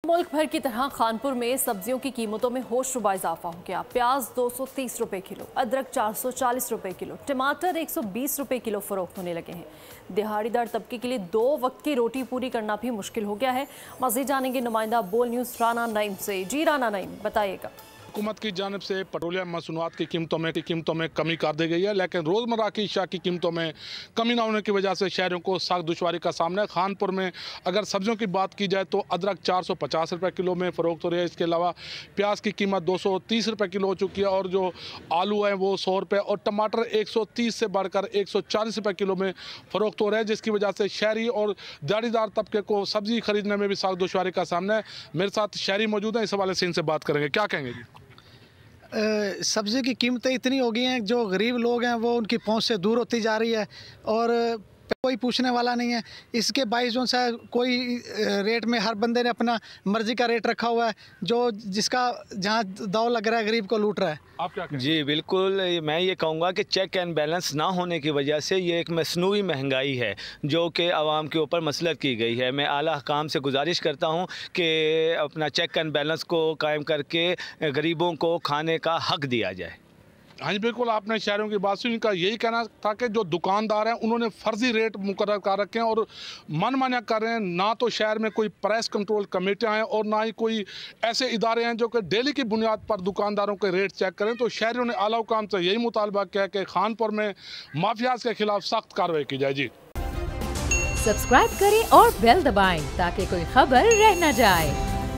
मुल्क भर की तरह खानपुर में सब्जियों की कीमतों में होशरुबा इजाफा हो गया। प्याज 230 रुपए किलो, अदरक 440 रुपए किलो, टमाटर 120 रुपए किलो फरोख्त होने लगे हैं। दिहाड़ीदार तबके के लिए 2 वक्त की रोटी पूरी करना भी मुश्किल हो गया है। मज़ीद जानेंगे नुमाइंदा बोल न्यूज़ राना नईम से। जी राना नईम, बताइएगा। हुकूमत की जानिब से पेट्रोलियम मसनूआत की कीमतों में कमी कर दी गई है, लेकिन रोज़मर्रा की अशिया की कीमतों में कमी न होने की वजह से शहरों को सख्त दुश्वारी का सामना है। खानपुर में अगर सब्जियों की बात की जाए तो अदरक 450 रुपये किलो में फ़रोख्त हो रही है। इसके अलावा प्याज की कीमत 230 रुपये किलो हो चुकी है और जो आलू है वो 100 रुपये और टमाटर 130 से बढ़कर 140 रुपये किलो में फ़रोख्त हो रहे हैं, जिसकी वजह से शहरी और दिहाड़ीदार तबके को सब्ज़ी खरीदने में भी सख्त दुश्वारी का सामना है। मेरे साथ शहरी मौजूद हैं, इस हवाले से इनसे बात करेंगे। क्या कहेंगे जी? सब्ज़ी की कीमतें इतनी हो गई हैं, जो गरीब लोग हैं वो उनकी पहुंच से दूर होती जा रही है और कोई पूछने वाला नहीं है। इसके बाईस जो सा कोई रेट में हर बंदे ने अपना मर्जी का रेट रखा हुआ है, जो जिसका जहां दाव लग रहा है गरीब को लूट रहा है। आप क्या कहें? जी बिल्कुल, मैं ये कहूँगा कि चेक एंड बैलेंस ना होने की वजह से ये एक मसनूई महंगाई है जो कि आवाम के ऊपर मसलत की गई है। मैं आला हुकाम से गुजारिश करता हूँ कि अपना चेक एंड बैलेंस को कायम करके गरीबों को खाने का हक दिया जाए। हाँ जी बिल्कुल, आपने शहरों की बात सुनी। इनका यही कहना था कि जो दुकानदार हैं उन्होंने फर्जी रेट मुकर्रर कर रखे हैं और मनमाना कर रहे हैं। ना तो शहर में कोई प्राइस कंट्रोल कमेटियाँ हैं और ना ही कोई ऐसे इदारे हैं जो कि डेली की बुनियाद पर दुकानदारों के रेट चेक करें। तो शहरियों ने आला हुकाम से यही मुतालबा किया कि खानपुर में माफियाज के खिलाफ सख्त कार्रवाई की जाए। जी सब्सक्राइब करें और बेल दबाएं ताकि कोई खबर रह न जाए।